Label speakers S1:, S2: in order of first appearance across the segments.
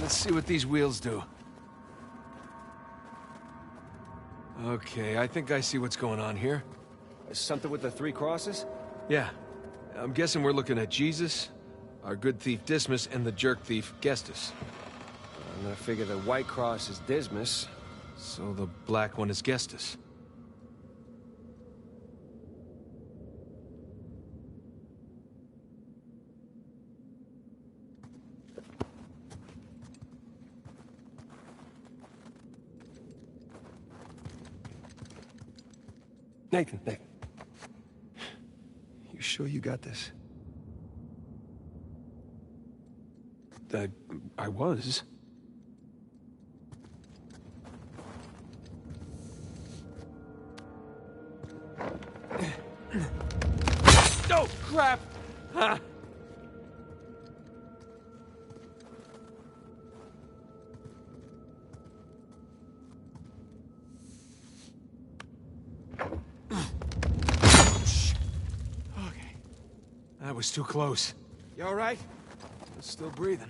S1: Let's see what these wheels do. Okay, I think I see what's going on here.
S2: Something with the 3 crosses?
S1: Yeah. I'm guessing we're looking at Jesus, our good thief Dismas, and the jerk thief Gestus.
S2: I'm gonna figure the white cross is Dismas.
S1: So the black one is Gestus.
S2: Nathan. You sure you got this?
S1: I was. Oh, crap! Ah. Okay. That was too close.
S2: You all right?
S1: Still breathing.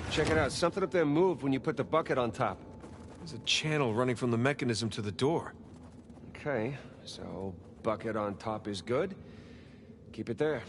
S2: Check it out. Something up there moved when you put the bucket on top.
S1: There's a channel running from the mechanism to the door.
S2: Okay, so bucket on top is good. Keep it there.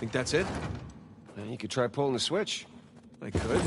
S1: Think that's it?
S2: Well, you could try pulling the switch.
S1: I could.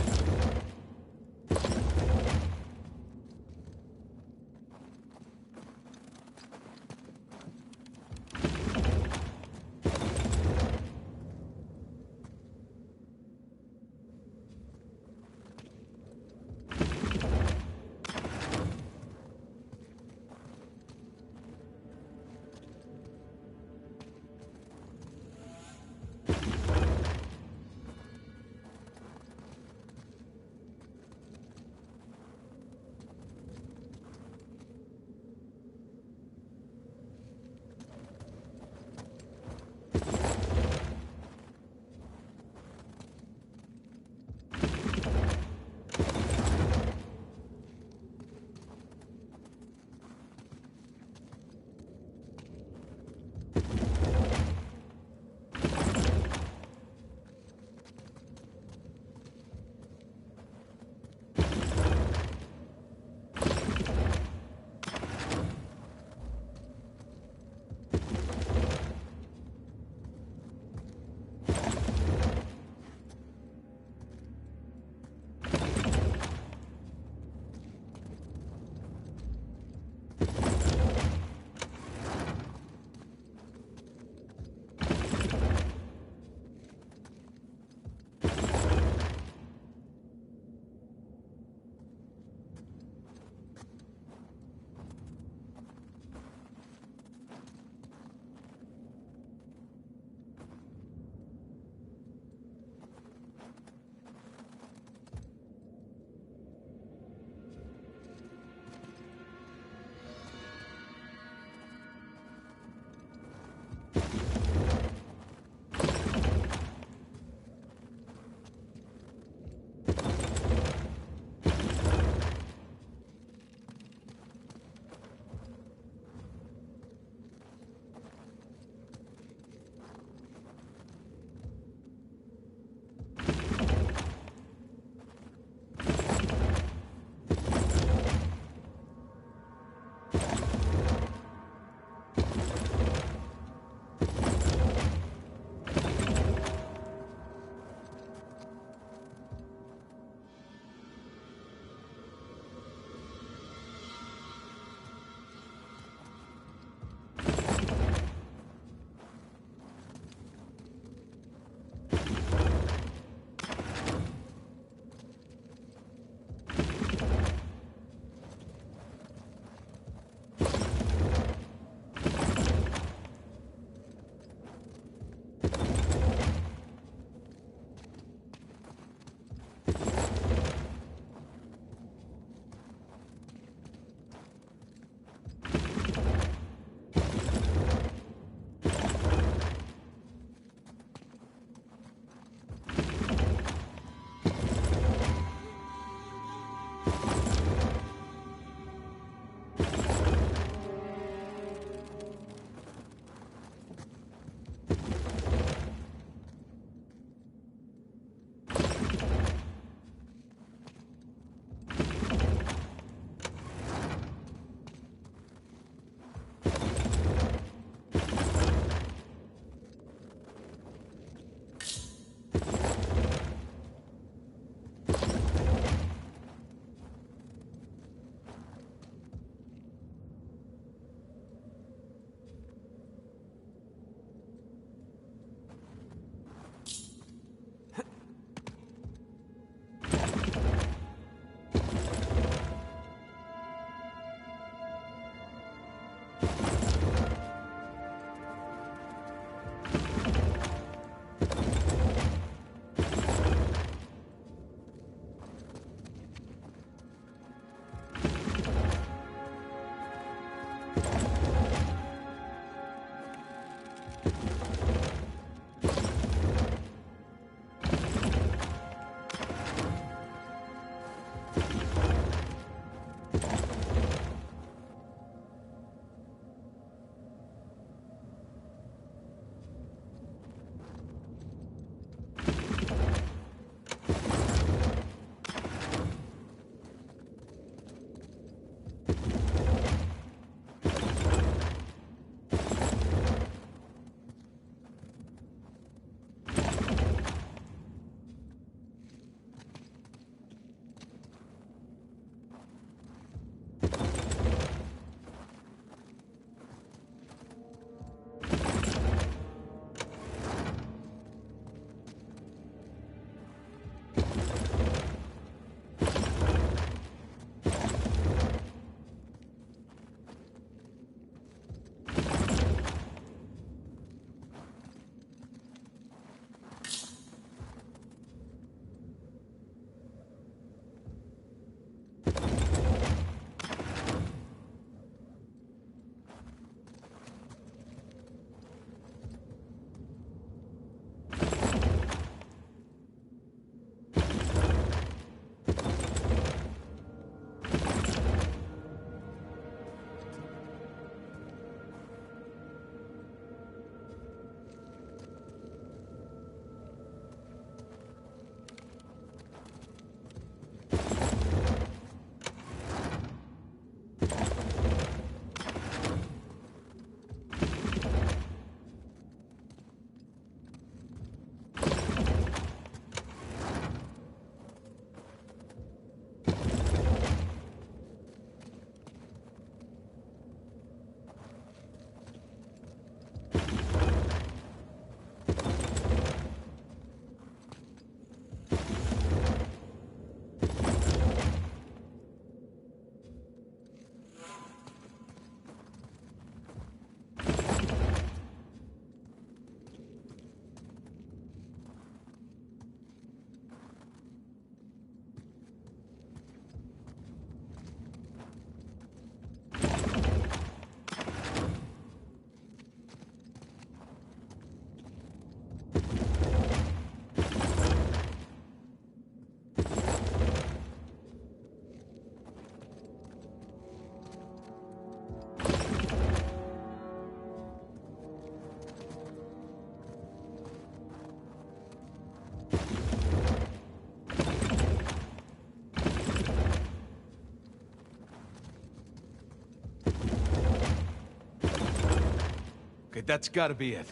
S1: Okay, that's gotta be it.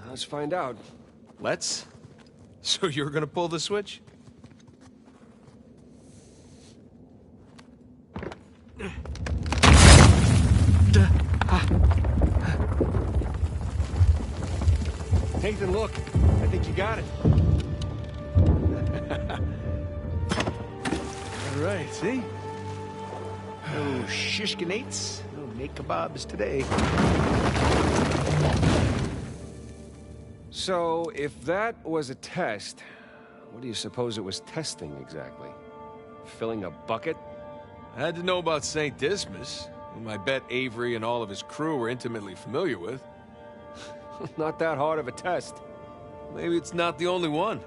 S2: Let's find out.
S1: Let's? So you're gonna pull the switch?
S2: Nathan, look. I think you got it.
S1: All right, see?
S3: No shishkinates, no make kebabs today.
S2: So, if that was a test, what do you suppose it was testing exactly? Filling a bucket?
S1: I had to know about St. Dismas, whom I bet Avery and all of his crew were intimately familiar with.
S2: Not that hard of a test.
S1: Maybe it's not the only one.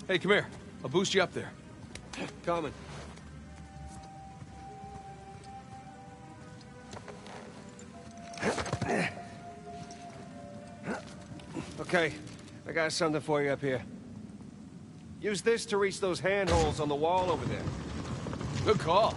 S1: Hey, come here. I'll boost you up there.
S2: Coming. Okay, I got something for you up here. Use this to reach those handholds on the wall over there.
S1: Good call.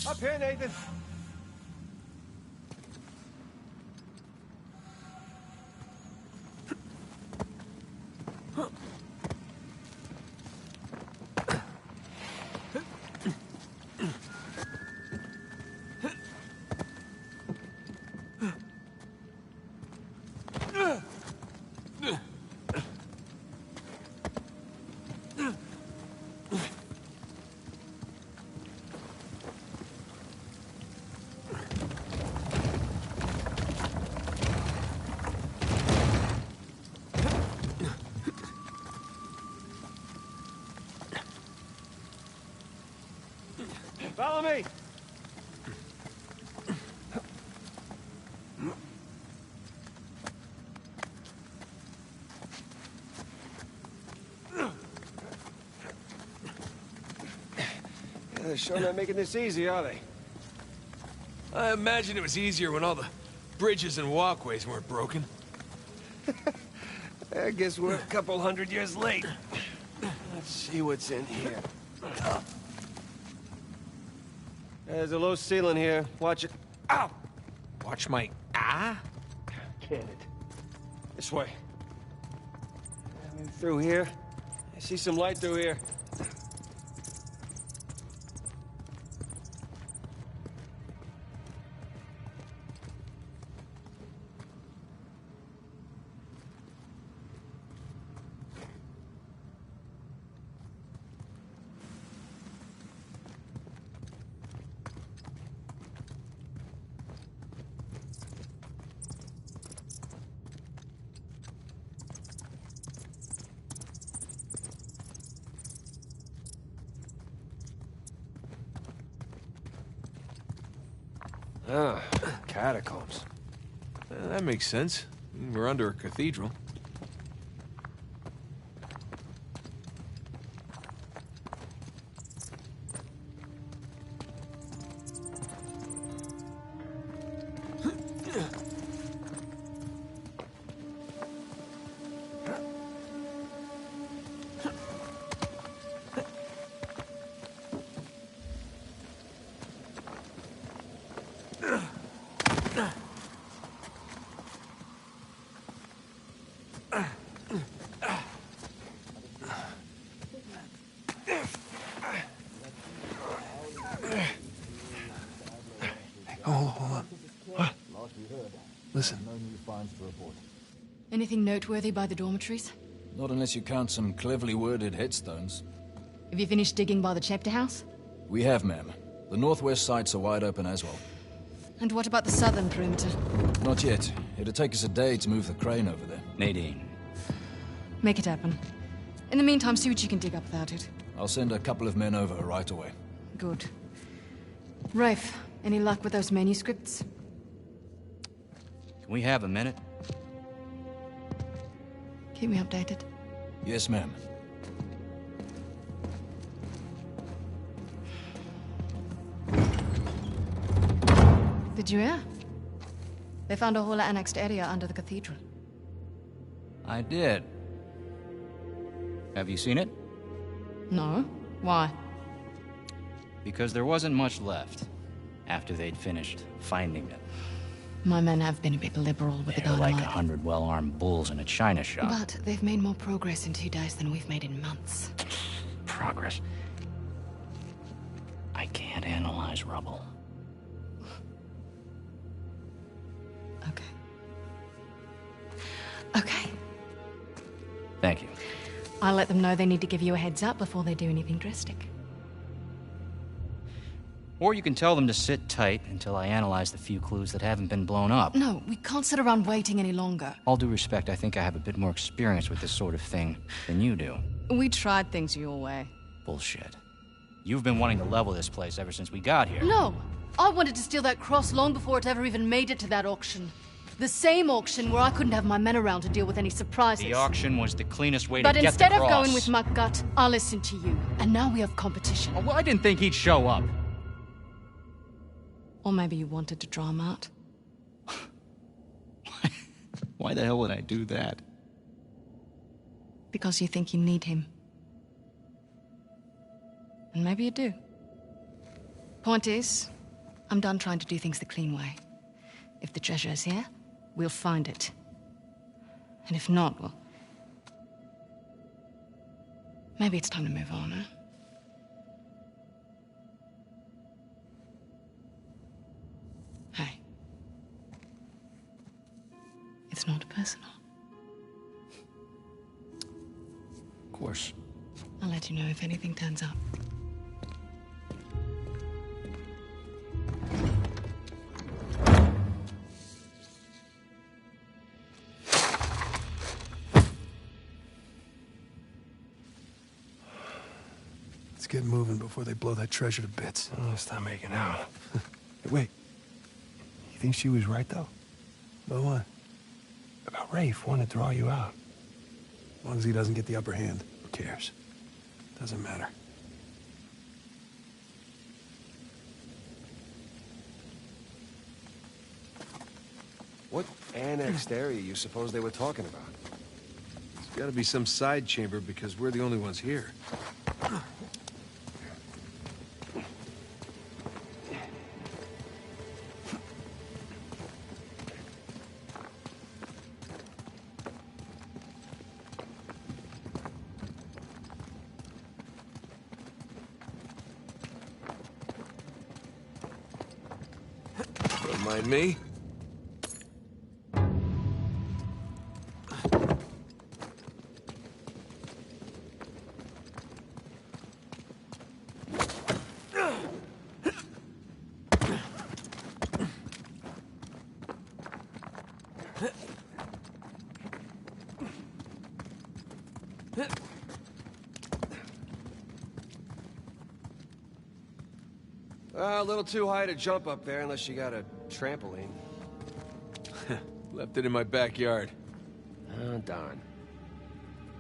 S2: Up here, Nathan. Follow me! They're sure not making this easy, are they?
S1: I imagine it was easier when all the bridges and walkways weren't broken.
S2: I guess we're a couple 100 years late. Let's see what's in here. There's a low ceiling here. Watch it. Ow!
S1: Watch my
S2: Can it? This way. Through here. I see some light through here. Ah, catacombs.
S1: That makes sense. We're under a cathedral.
S4: Hold on. What? Listen.
S5: Anything noteworthy by the dormitories?
S6: Not unless you count some cleverly worded headstones.
S5: Have you finished digging by the chapter house?
S6: We have, ma'am. The northwest sites are wide open as well.
S5: And what about the southern perimeter?
S6: Not yet. It'll take us a day to move the crane over there.
S3: Nadine.
S5: Make it happen. In the meantime, see what you can dig up without it.
S6: I'll send a couple of men over right away.
S5: Good. Rafe, any luck with those manuscripts?
S3: Can we have a minute?
S5: Keep me updated.
S6: Yes, ma'am.
S5: Did you hear? They found a whole annexed area under the cathedral.
S3: I did. Have you seen it?
S5: No? Why?
S3: Because there wasn't much left after they'd finished finding it.
S5: My men have been a bit liberal with the
S3: They're like
S5: dynamite.
S3: 100 well-armed bulls in a china shop.
S5: But they've made more progress in 2 days than we've made in months.
S3: Progress. I can't analyze rubble.
S5: Okay. Okay.
S3: Thank you.
S5: I'll let them know they need to give you a heads up before they do anything drastic.
S3: Or you can tell them to sit tight until I analyze the few clues that haven't been blown up.
S5: No, we can't sit around waiting any longer.
S3: All due respect, I think I have a bit more experience with this sort of thing than you do.
S5: We tried things your way.
S3: Bullshit. You've been wanting to level this place ever since we got here.
S5: No! I wanted to steal that cross long before it ever even made it to that auction. The same auction where I couldn't have my men around to deal with any surprises.
S3: The auction was the cleanest way to
S5: But
S3: get the
S5: instead
S3: cross.
S5: of going with my gut, I listened to you. And now we have competition.
S3: Oh, well, I didn't think he'd show up.
S5: Or maybe you wanted to draw him out.
S3: Why the hell would I do that?
S5: Because you think you need him. And maybe you do. Point is, I'm done trying to do things the clean way. If the treasure is here, we'll find it. And if not, well... maybe it's time to move on, huh? Hey. It's not personal.
S3: Of course.
S5: I'll let you know if anything turns up.
S4: Let's get moving before they blow that treasure to bits.
S2: Oh, stop making out.
S4: Hey, wait. You think she was right, though? About what? About Rafe wanting to draw you out. As long as he doesn't get the upper hand, who cares? Doesn't matter.
S2: What annexed area you suppose they were talking about?
S1: There's gotta be some side chamber because we're the only ones here. Don't mind me.
S2: A little too high to jump up there unless you got a trampoline.
S1: Left it in my backyard.
S2: Oh, darn.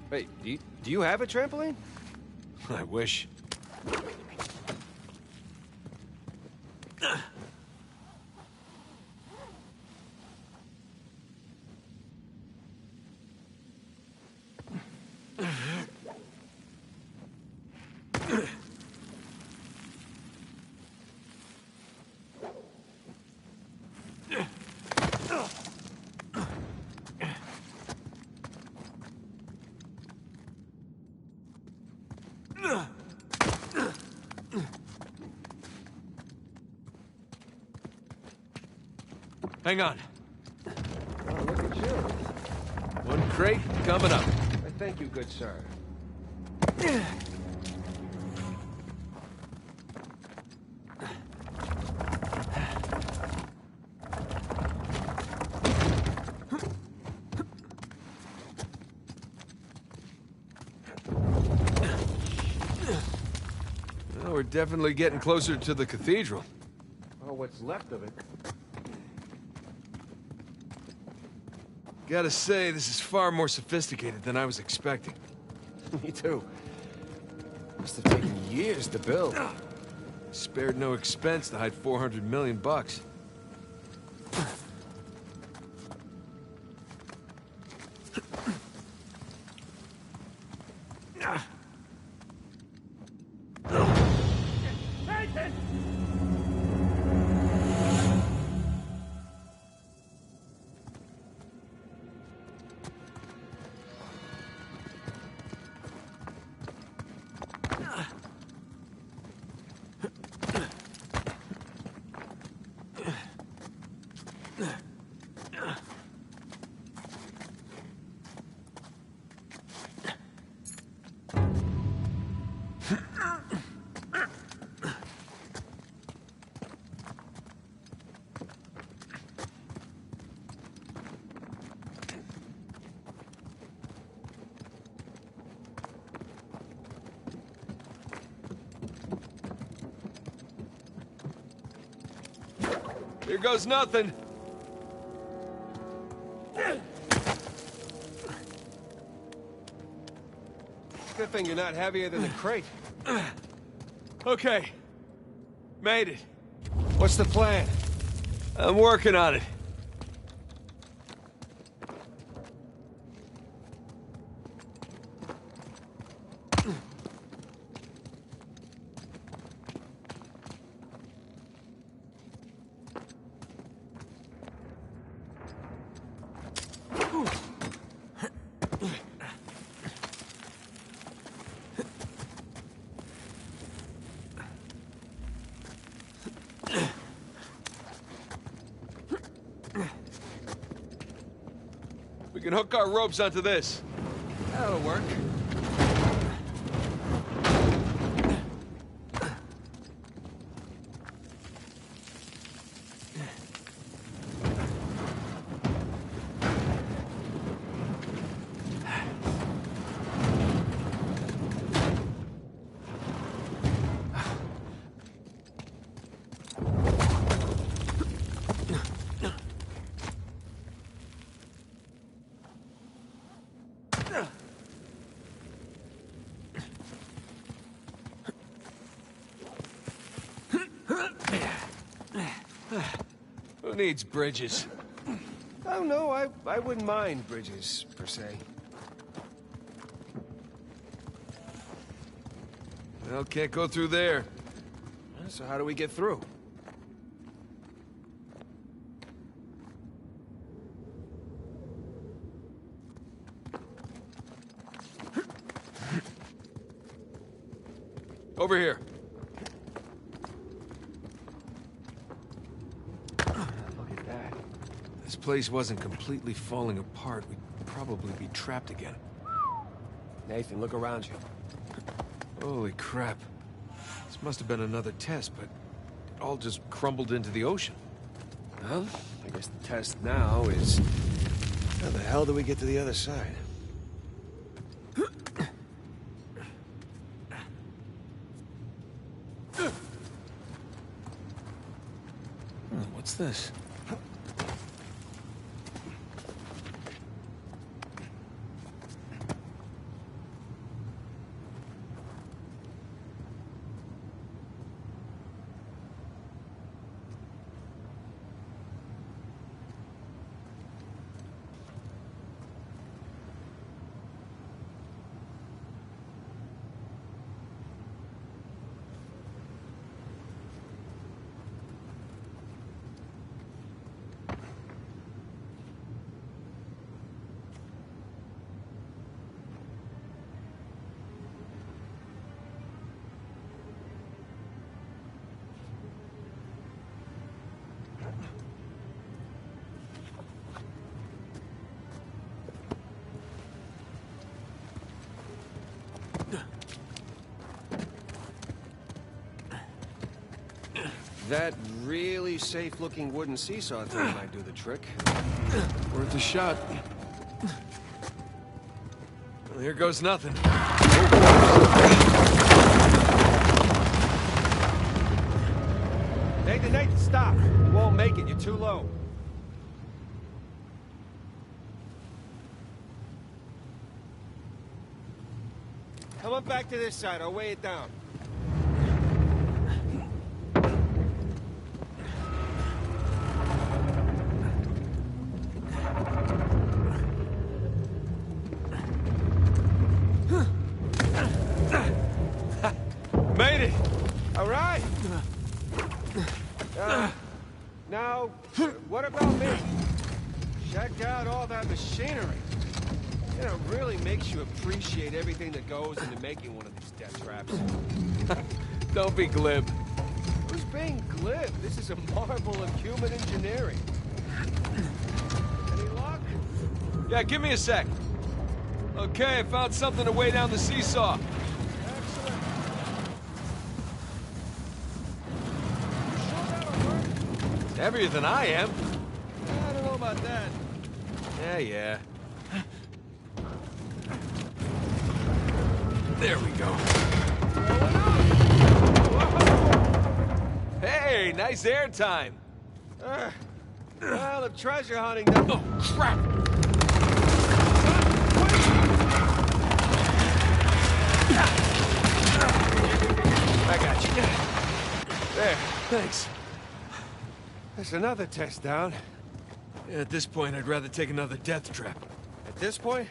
S2: Wait, do you have a trampoline?
S1: I wish. Hang on.
S2: Oh, look at you.
S1: One crate coming up.
S2: I thank you, good sir.
S1: Well, we're definitely getting closer to the cathedral.
S2: Oh, what's left of it.
S1: Gotta say, this is far more sophisticated than I was expecting.
S2: Me too. Must have taken years to build.
S1: Spared no expense to hide 400 million bucks. Here goes nothing.
S2: Good thing you're not heavier than the crate.
S1: Okay. Made it.
S2: What's the plan?
S1: I'm working on it. We can hook our ropes onto this.
S2: That'll work.
S1: Who needs bridges?
S2: Oh, no, I wouldn't mind bridges, per se.
S1: Well, can't go through there.
S2: So how do we get through?
S1: Over here.
S2: Look at that.
S1: If this place wasn't completely falling apart, we'd probably be trapped again.
S2: Nathan, look around you.
S1: Holy crap. This must have been another test, but it all just crumbled into the ocean.
S2: Well, I guess the test now is... how the hell do we get to the other side?
S4: What's this?
S2: That really safe-looking wooden seesaw thing might do the trick.
S1: Worth a shot. Well, here goes nothing.
S2: Nathan, stop! You won't make it, you're too low. Come on back to this side, I'll weigh it down.
S1: Made it!
S2: All right. Now, what about me? Check out all that machinery. You know, it really makes you appreciate everything that goes into making one of these death traps.
S1: Don't be glib.
S2: Who's being glib? This is a marvel of human engineering. Any luck?
S1: Yeah, give me a sec. Okay, I found something to weigh down the seesaw.
S2: Excellent. You sure that'll work?
S1: Heavier than I am.
S2: I don't know about that.
S1: Yeah. There we go. Hey, nice air time.
S2: Well, if treasure hunting doesn't...
S1: Oh, crap! I got you.
S2: There.
S1: Thanks.
S2: That's another test down.
S1: Yeah, at this point, I'd rather take another death trap.
S2: At this point,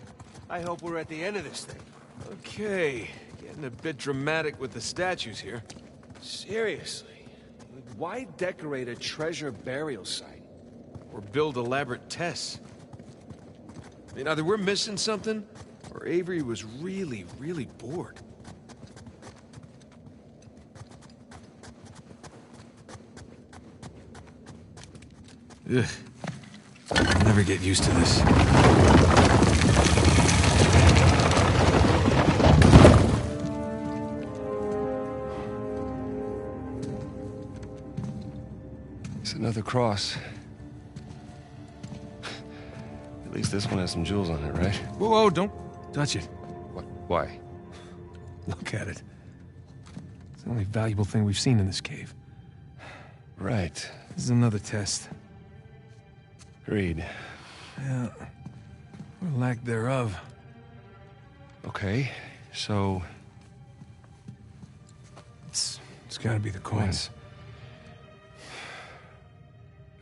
S2: I hope we're at the end of this thing.
S1: Okay, getting a bit dramatic with the statues here.
S2: Seriously? Why decorate a treasure burial site?
S1: Or build elaborate tests. I mean, either we're missing something, or Avery was really, really bored. Ugh. I'll never get used to this.
S2: It's another cross. At least this one has some jewels on it, right?
S4: Whoa, don't touch it.
S2: What? Why?
S4: Look at it. It's the only valuable thing we've seen in this cave.
S2: Right.
S4: This is another test.
S2: Agreed.
S4: Yeah. Or lack thereof.
S2: Okay, so...
S4: It's gotta be the coins.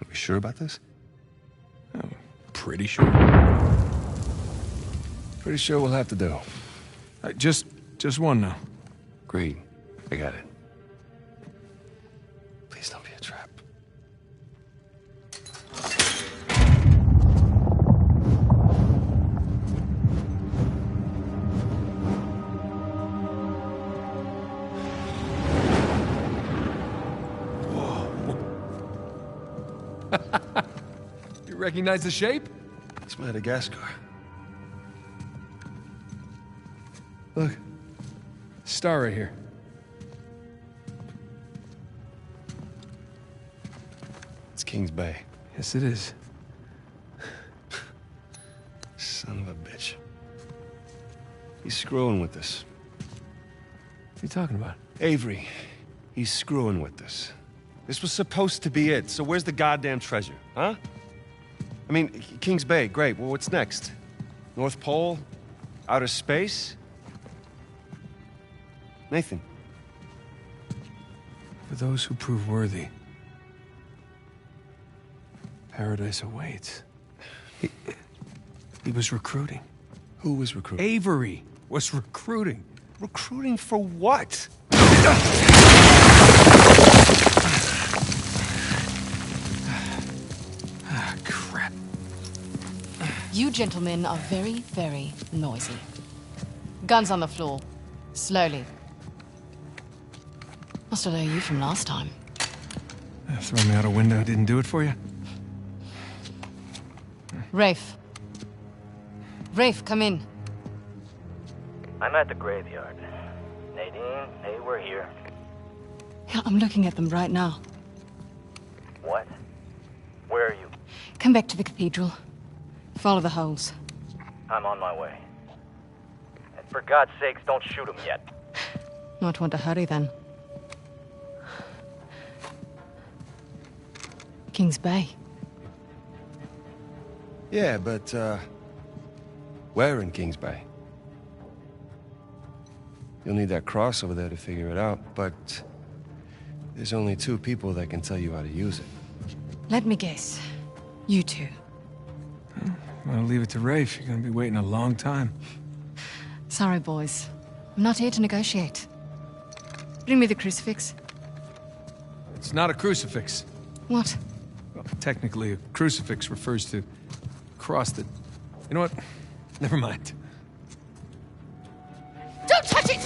S2: Are we sure about this?
S4: I'm pretty sure.
S2: Pretty sure we'll have to do.
S4: Just one now.
S2: Agreed. I got it. Please don't be a trap.
S1: You recognize the shape?
S2: It's Madagascar.
S1: Look. Star right here.
S2: It's Kings Bay.
S1: Yes, it is.
S2: Son of a bitch. He's screwing with us.
S1: What are you talking about?
S2: Avery, he's screwing with us. This was supposed to be it, so where's the goddamn treasure, huh? I mean, Kings Bay, great. Well, what's next? North Pole? Outer space? Nathan.
S4: For those who prove worthy, paradise awaits. He was recruiting.
S2: Who was recruiting?
S4: Avery was recruiting.
S2: Recruiting for what?
S4: Ah, crap.
S5: You gentlemen are very, very noisy. Guns on the floor. Slowly. Must have known you from last time.
S4: Throw me out a window didn't do it for you?
S5: Rafe. Rafe, come in.
S7: I'm at the graveyard. Nadine, hey, we're here.
S5: Yeah, I'm looking at them right now.
S7: What? Where are you?
S5: Come back to the cathedral. Follow the holes.
S7: I'm on my way. And for God's sakes, don't shoot him yet.
S5: Not want to hurry then. Kings Bay.
S2: Yeah, but, where in Kings Bay? You'll need that cross over there to figure it out, but there's only 2 people that can tell you how to use it.
S5: Let me guess. You two.
S4: I'll leave it to Rafe. You're gonna be waiting a long time.
S5: Sorry, boys. I'm not here to negotiate. Bring me the crucifix.
S4: It's not a crucifix.
S5: What?
S4: Well, technically, a crucifix refers to a cross that... You know what? Never mind.
S5: Don't touch it!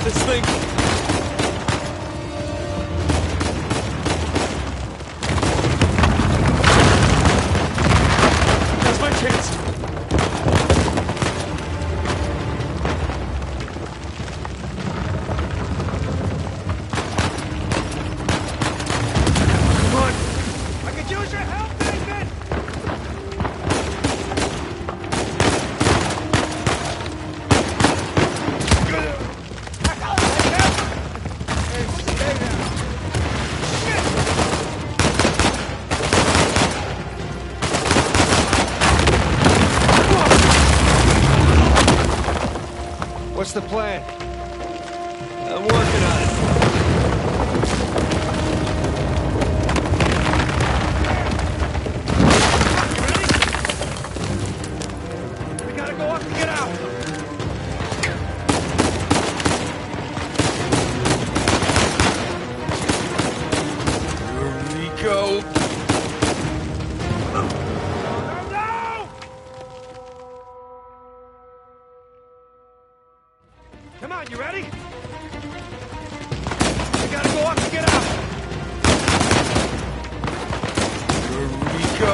S1: this thing. That's my chance. Come on.
S2: I could use your help, Nathan!
S1: What's the plan? I'm working on it.
S2: We gotta go up to get out!
S1: Here we go.
S2: No! Come on, you ready? We gotta go up to get out!
S1: Here we go.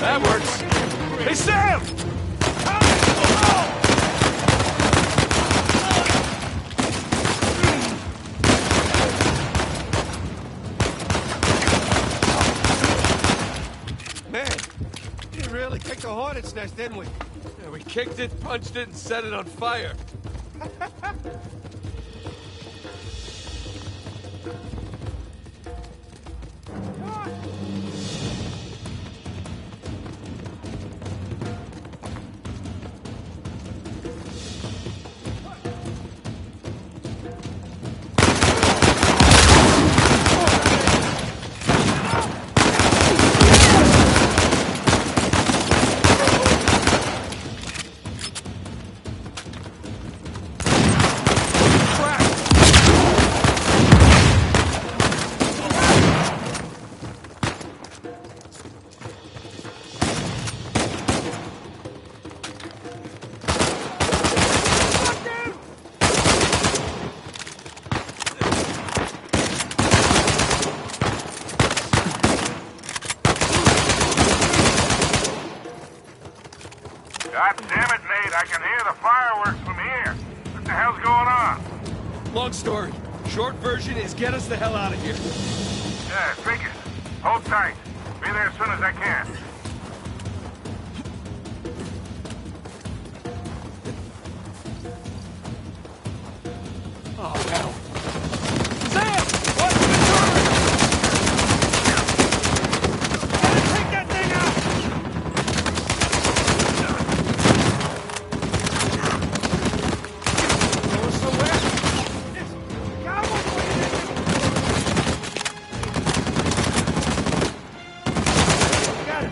S1: That works. Hey, Sam!
S2: Man, we didn't really kick the hornet's nest, didn't we?
S1: Yeah, we kicked it, punched it, and set it on fire.
S8: God damn it, Nate, I can hear the fireworks from here. What the hell's going on?
S1: Long story. Short version is get us the hell out of here.
S8: Yeah, figures. Hold tight. Be there as soon as I can.
S1: Oh, hell. Sam! What's the turn?
S2: Take that thing out! Going somewhere? It's cowboy boy! Got it!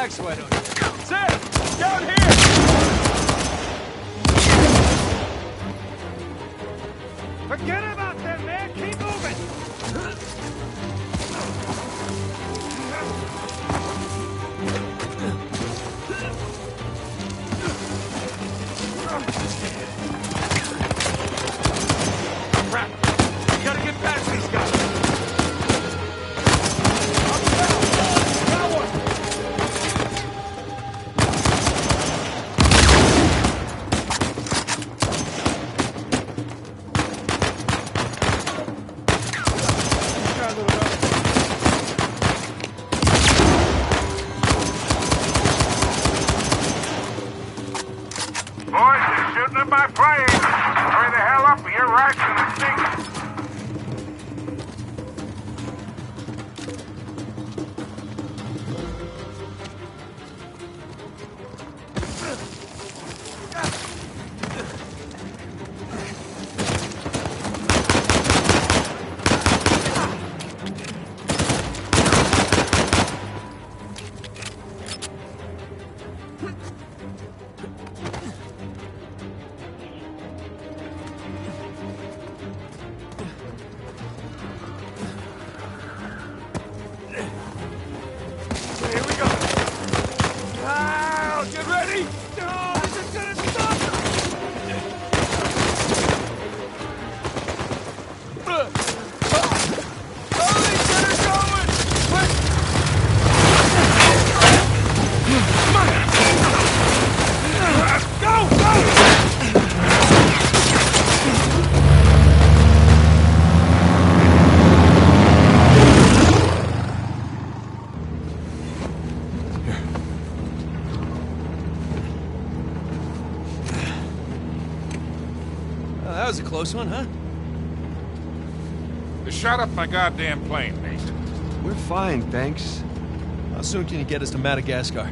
S2: Relax, why don't you? Sam! Down here! Forget about them, man! Keep moving! Crap! You gotta get past these guys!
S8: Boys, you're shooting at my plane. Hurry the hell up or your rifle's gonna sink.
S2: Here we go. Now, get ready. No, this is gonna stop. Hurry, get her going. Quick. Come on. Go, go.
S1: That was a close one, huh?
S8: They shot up my goddamn plane, Nate.
S2: We're fine, thanks.
S1: How soon can you get us to Madagascar?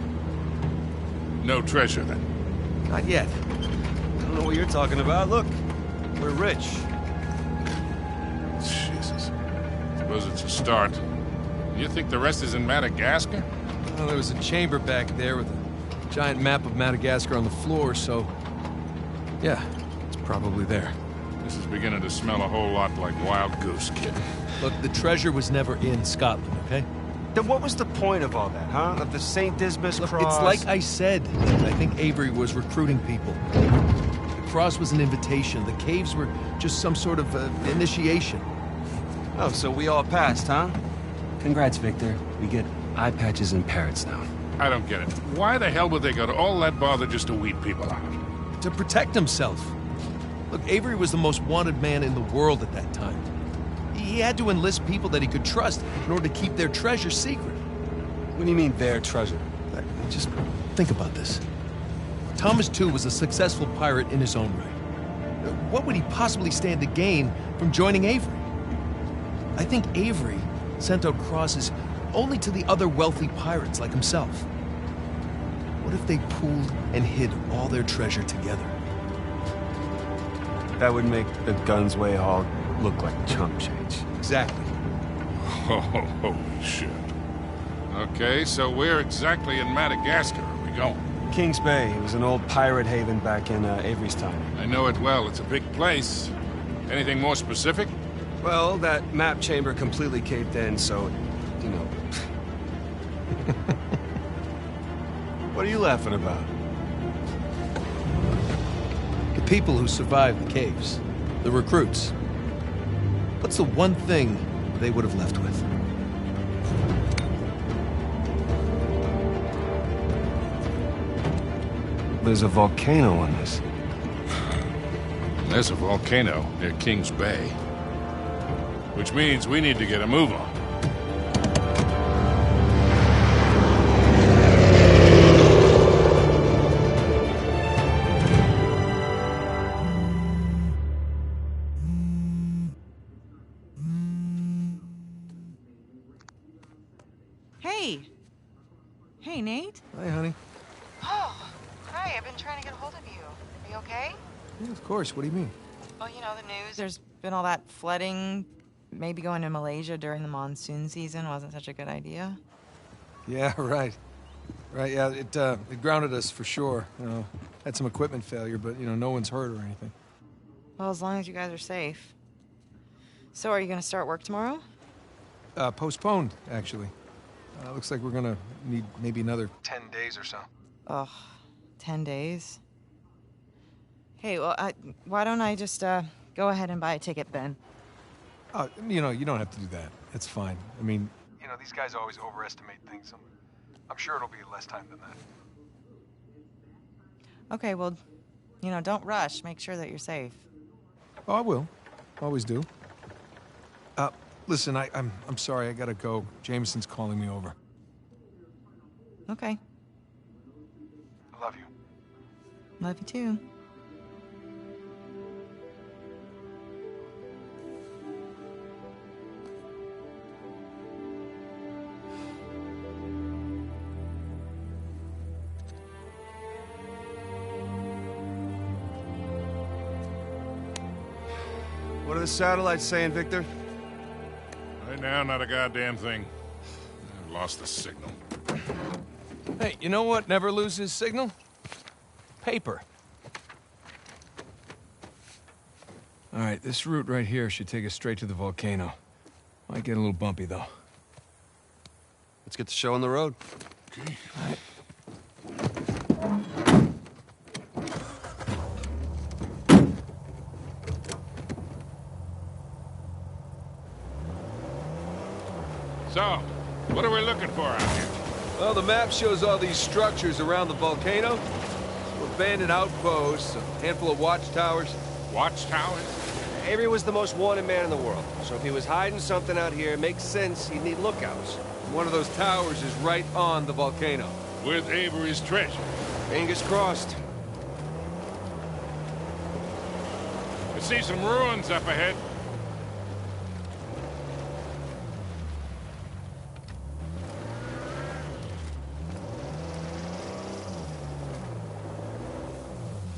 S8: No treasure, then.
S1: Not yet.
S2: I don't know what you're talking about. Look, we're rich.
S8: Jesus. Suppose it's a start. You think the rest is in Madagascar?
S1: Well, there was a chamber back there with a giant map of Madagascar on the floor, so... yeah, it's probably there.
S8: This is beginning to smell a whole lot like Wild Goose, kid.
S1: Look, the treasure was never in Scotland, okay?
S2: Then what was the point of all that, huh? Of the St. Dismas
S1: Look,
S2: cross?
S1: it's like I said. I think Avery was recruiting people. The cross was an invitation. The caves were just some sort of initiation.
S2: Oh, so we all passed, huh? Congrats, Victor. We get eye patches and parrots now.
S8: I don't get it. Why the hell would they go to all that bother just to weed people out?
S1: To protect himself. Look, Avery was the most wanted man in the world at that time. He had to enlist people that he could trust in order to keep their treasure secret.
S2: What do you mean, their treasure?
S1: Just think about this. Thomas, too, was a successful pirate in his own right. What would he possibly stand to gain from joining Avery? I think Avery sent out crosses only to the other wealthy pirates like himself. What if they pooled and hid all their treasure together?
S2: That would make the Gunsway haul look like chump change.
S1: Exactly.
S8: Oh, holy shit. Okay, so where exactly in Madagascar are we going?
S2: Kings Bay. It was an old pirate haven back in Avery's time.
S8: I know it well. It's a big place. Anything more specific?
S2: Well, that map chamber completely caved in, so, you know. What are you laughing about?
S1: The people who survived the caves, the recruits. What's the one thing they would have left with?
S2: There's a volcano on this.
S8: There's a volcano near Kings Bay. Which means we need to get a move on.
S9: Hey. Hey, Nate.
S1: Hi, honey.
S9: Oh, hi. I've been trying to get a hold of you. Are you okay?
S1: Yeah, of course. What do you mean?
S9: Well, you know, the news. There's been all that flooding. Maybe going to Malaysia during the monsoon season wasn't such a good idea.
S1: Yeah, right.
S4: Right, yeah, it grounded us for sure. You know, had some equipment failure, but, you know, no one's hurt or anything.
S9: Well, as long as you guys are safe. So are you gonna start work tomorrow?
S4: Postponed, actually. Looks like we're gonna need maybe another 10 days or so.
S9: Ugh, 10 days? Hey, well, why don't I just, go ahead and buy a ticket then?
S4: You know, you don't have to do that. It's fine. I mean, you know, these guys always overestimate things. I'm sure it'll be less time than that.
S9: Okay, well, you know, don't rush. Make sure that you're safe.
S4: Oh, I will. Always do. Listen, I'm sorry, I gotta go. Jameson's calling me over.
S9: Okay.
S4: I love you.
S9: Love you too.
S2: What are the satellites saying, Victor?
S8: Right now, not a goddamn thing. I lost the signal.
S1: Hey, you know what never loses signal? Paper.
S4: All right, this route right here should take us straight to the volcano. Might get a little bumpy, though.
S2: Let's get the show on the road.
S8: Okay.
S4: All right.
S8: So, what are we looking for out here?
S2: Well, the map shows all these structures around the volcano. Some abandoned outposts, a handful of watchtowers.
S8: Watchtowers?
S2: Avery was the most wanted man in the world, so if he was hiding something out here, it makes sense he'd need lookouts. One of those towers is right on the volcano.
S8: With Avery's treasure.
S2: Fingers crossed.
S8: I see some ruins up ahead.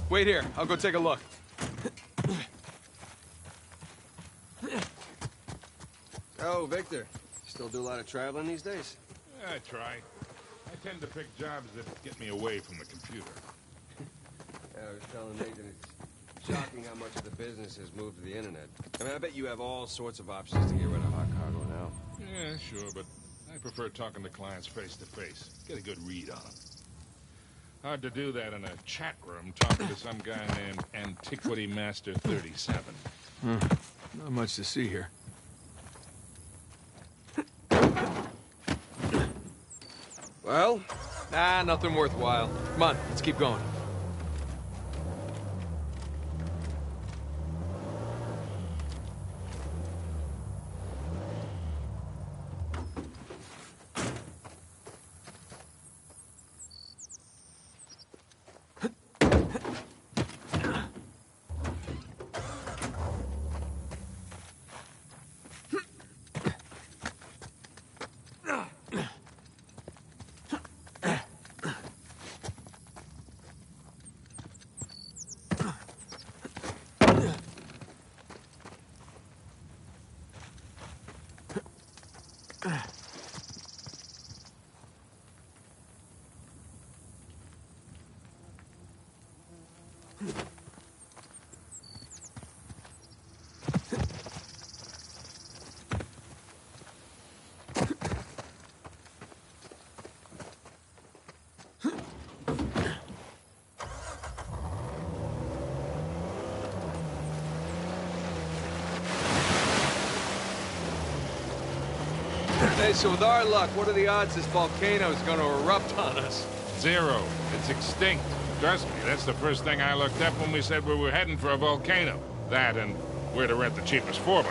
S2: Wait here, I'll go take a look. Oh, Victor, you still do a lot of traveling these days?
S8: Yeah, I try. I tend to pick jobs that get me away from the computer.
S2: Yeah, I was telling Nathan it's shocking how much of the business has moved to the internet. I mean, I bet you have all sorts of options to get rid of hot cargo now.
S8: Yeah, sure, but I prefer talking to clients face to face. Get a good read on them. Hard to do that in a chat room talking to some guy named Antiquity Master 37.
S4: Not much to see here.
S2: Well,
S1: Nothing worthwhile. Come on, let's keep going.
S2: hey, so with our luck, what are the odds this volcano is going to erupt on us?
S8: 0. It's extinct. Trust me, that's the first thing I looked up when we said we were heading for a volcano. That and where to rent the cheapest 4x4.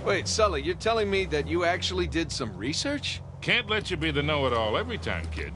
S1: Wait, Sully, you're telling me that you actually did some research?
S8: Can't let you be the know-it-all every time, kid.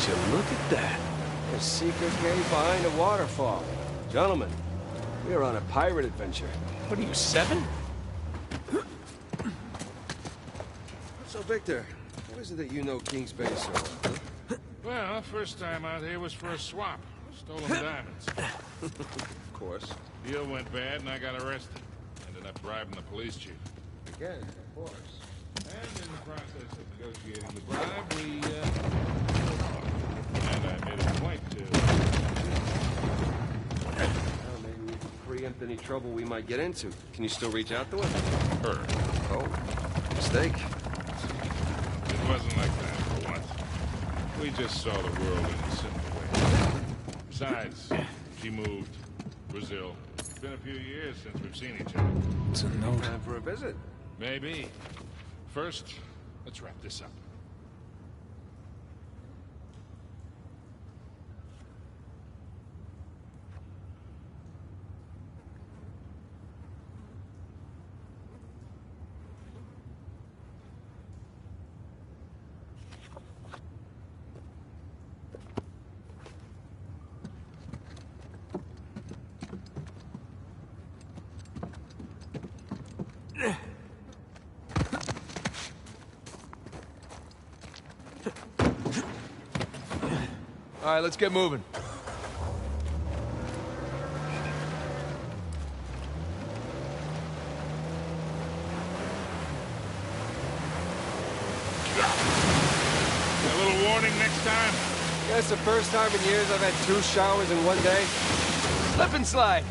S4: Would you look at that?
S2: A secret cave behind a waterfall. Gentlemen, we are on a pirate adventure.
S4: What are you, 7?
S2: So, Victor, what is it that you know King's Bay so well?
S8: Well, first time out here was for a swap. Stolen diamonds.
S2: Of course.
S8: Deal went bad and I got arrested. Ended up bribing the police chief.
S2: Again, of course.
S8: And in the process of negotiating the bribe, and I made a point to...
S2: Well, maybe we can preempt any trouble we might get into. Can you still reach out to her?
S8: her.
S2: Oh, mistake.
S8: It wasn't like that for once. We just saw the world in a simple way. Besides, she moved. Brazil. It's been a few years since we've seen each other.
S4: It's a note.
S2: Time for a visit.
S8: Maybe. First, let's wrap this up.
S1: All right, let's get moving.
S8: A little warning next time?
S2: That's the first time in years I've had 2 showers in one day.
S1: Slip and slide.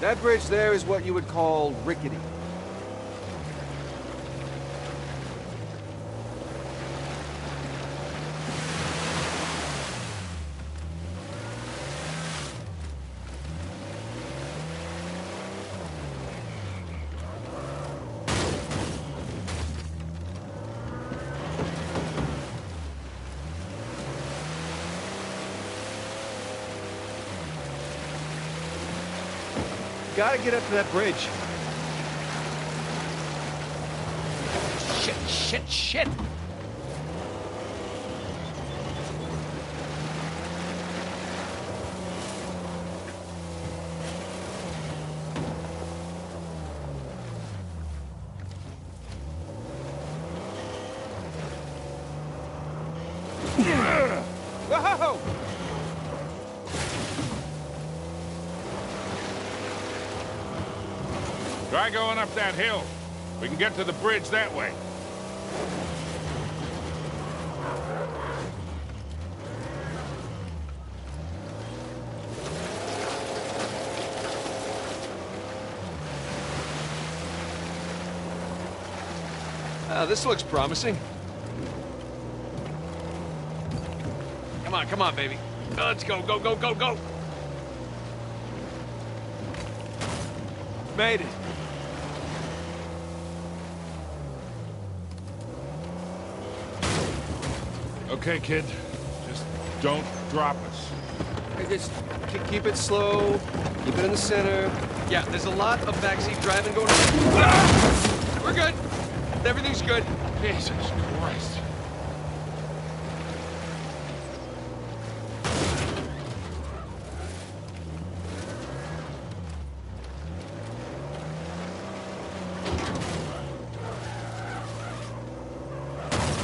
S2: That bridge there is what you would call rickety. Gotta get up to that bridge.
S1: Shit.
S2: Whoa!
S8: Try going up that hill. We can get to the bridge that way.
S1: This looks promising. Come on, baby. Let's go. Made it.
S8: Okay, kid. Just don't drop us.
S2: Hey, just keep it slow. Keep it in the center.
S1: Yeah, there's a lot of backseat driving going on. Ah! We're good. Everything's good.
S8: Jesus Christ.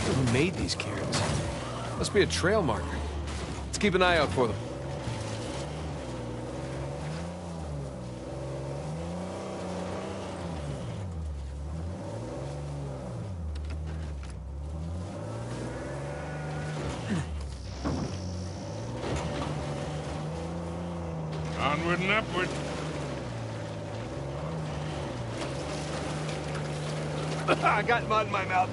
S1: Who made these cairns? Must be a trail marker. Let's keep an eye out for them.
S8: Onward and upward.
S2: I got mud in my mouth.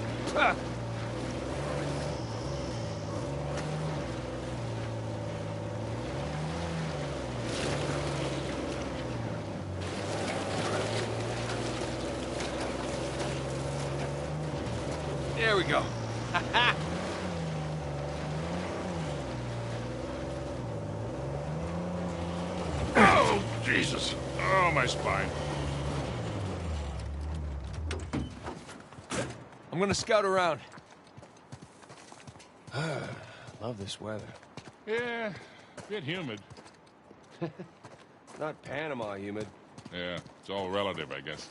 S1: There we go.
S8: Oh, Jesus. Oh, my spine.
S1: I'm gonna scout around. Love this weather.
S8: Yeah, bit humid.
S2: Not Panama humid.
S8: Yeah, it's all relative, I guess.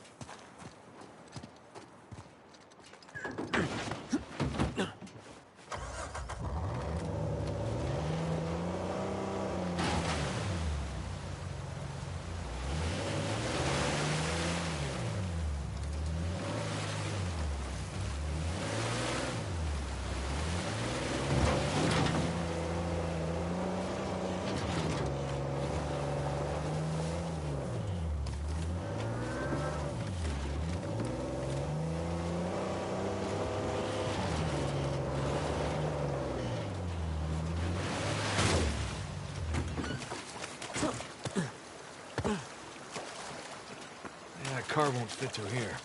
S4: That car won't fit through here.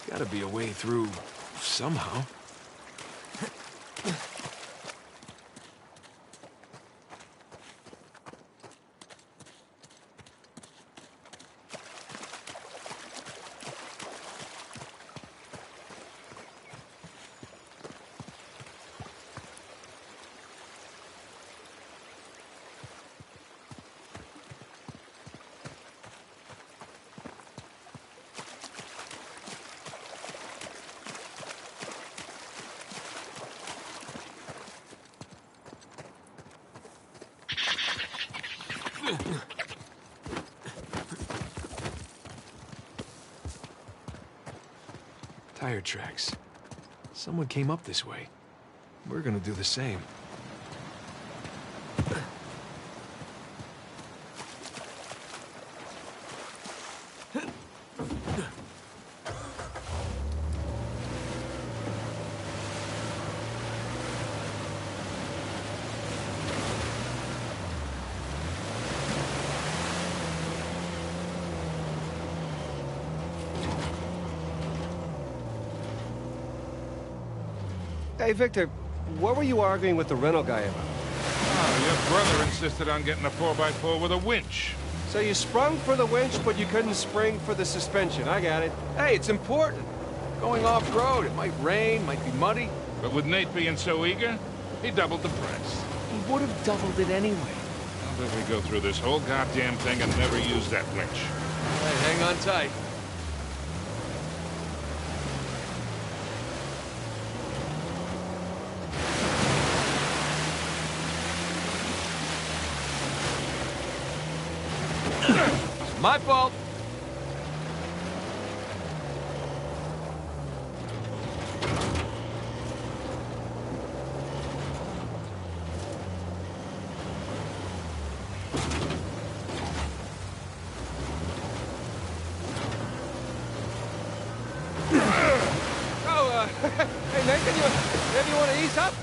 S4: Gotta be a way through somehow. Tire tracks. Someone came up this way. We're gonna do the same.
S2: Hey, Victor, what were you arguing with the rental guy about?
S8: Oh, your brother insisted on getting a 4x4 with a winch.
S2: So you sprung for the winch, but you couldn't spring for the suspension. I got it.
S4: Hey, it's important. Going off-road, it might rain, might be muddy.
S8: But with Nate being so eager, he doubled the price.
S4: He would have doubled it anyway.
S8: How did we go through this whole goddamn thing and never use that winch?
S1: Hey, hang on tight. My fault.
S2: Hey, Nathan, maybe you want to ease up?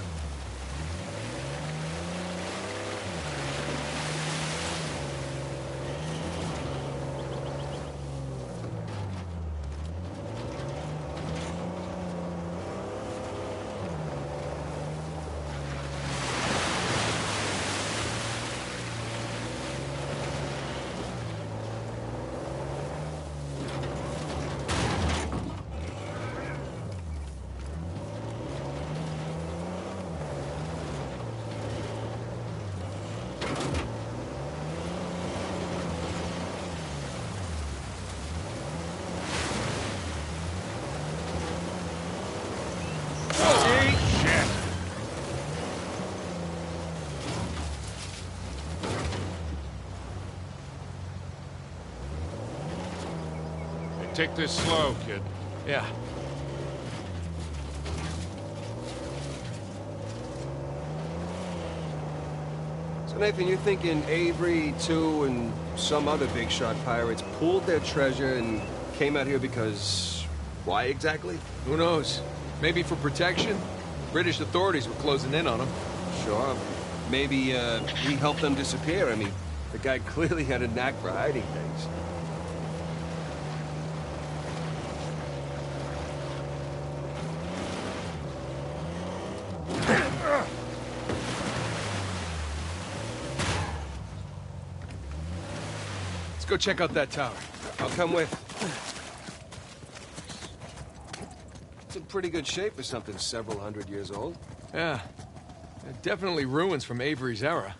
S8: Take this slow, kid.
S4: Yeah.
S2: So, Nathan, you're thinking Avery, too, and some other big shot pirates pooled their treasure and came out here because... why exactly?
S1: Who knows? Maybe for protection? British authorities were closing in on them.
S2: Sure. Maybe, he helped them disappear. I mean, the guy clearly had a knack for hiding things.
S1: Let's go check out that tower.
S2: I'll come with. It's in pretty good shape for something several hundred years old.
S1: Yeah. Definitely ruins from Avery's era.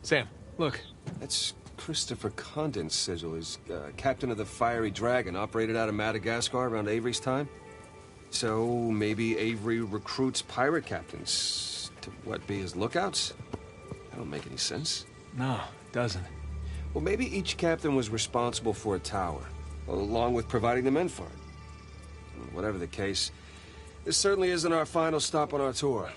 S1: Sam, look.
S2: That's Christopher Condon's sigil. He's captain of the Fiery Dragon, operated out of Madagascar around Avery's time. So maybe Avery recruits pirate captains to, what, be his lookouts? That don't make any sense.
S1: No, it doesn't.
S2: Well, maybe each captain was responsible for a tower, along with providing the men for it. Whatever the case, this certainly isn't our final stop on our tour.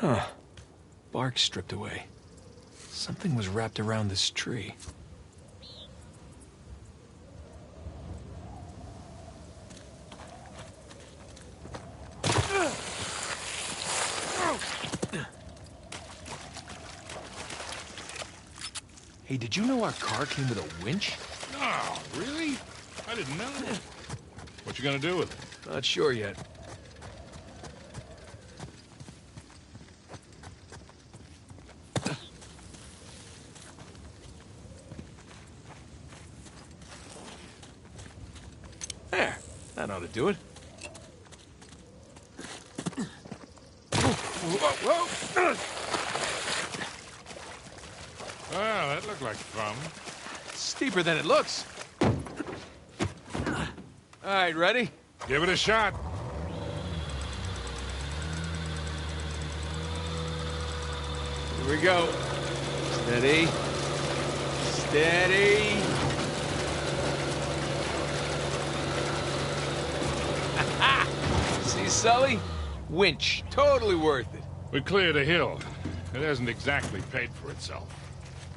S1: Huh. Bark stripped away. Something was wrapped around this tree. Hey, did you know our car came with a winch?
S8: No, really? I didn't know. What you gonna do with it?
S1: Not sure yet. There. That ought to do it. Whoa, whoa.
S8: Well, that looked like fun.
S1: Steeper than it looks. All right, ready?
S8: Give it a shot.
S1: Here we go. Steady. Steady. See, Sully? Winch. Totally worth it.
S8: We cleared a hill. It hasn't exactly paid for itself.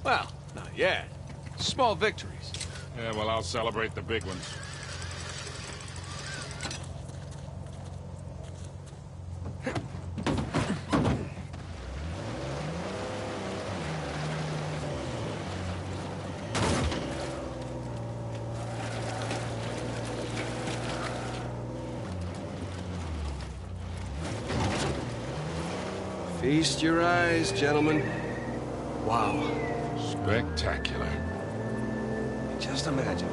S1: Well, not yet. Small victories.
S8: Yeah, well, I'll celebrate the big ones.
S2: Feast your eyes, gentlemen. Wow.
S8: Spectacular.
S2: Just imagine,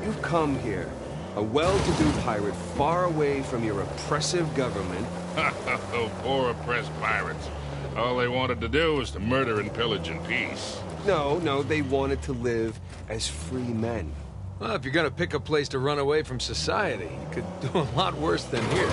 S2: you've come here, a well-to-do pirate far away from your oppressive government.
S8: Oh, poor oppressed pirates. All they wanted to do was to murder and pillage in peace.
S2: No, they wanted to live as free men.
S1: Well, if you're gonna pick a place to run away from society, you could do a lot worse than here.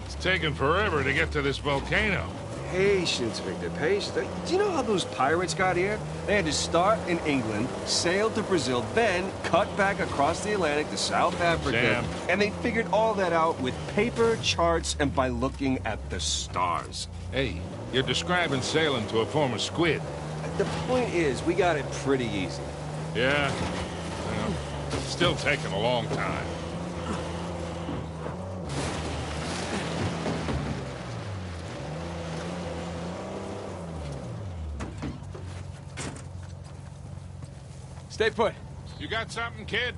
S8: It's taken forever to get to this volcano.
S2: Patience, Victor, patience. Do you know how those pirates got here? They had to start in England, sail to Brazil, then cut back across the Atlantic to South Africa.
S8: Sam.
S2: And they figured all that out with paper, charts, and by looking at the stars.
S8: Hey, you're describing sailing to a former squid.
S2: The point is, we got it pretty easy.
S8: Yeah. Well, it's still taking a long time.
S1: Stay put.
S8: You got something, kid?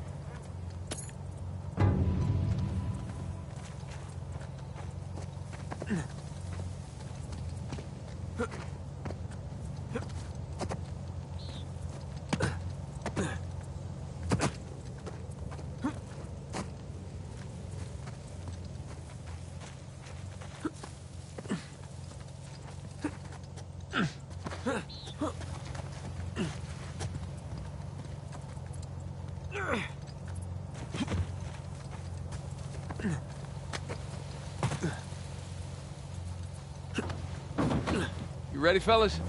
S10: ready, fellas?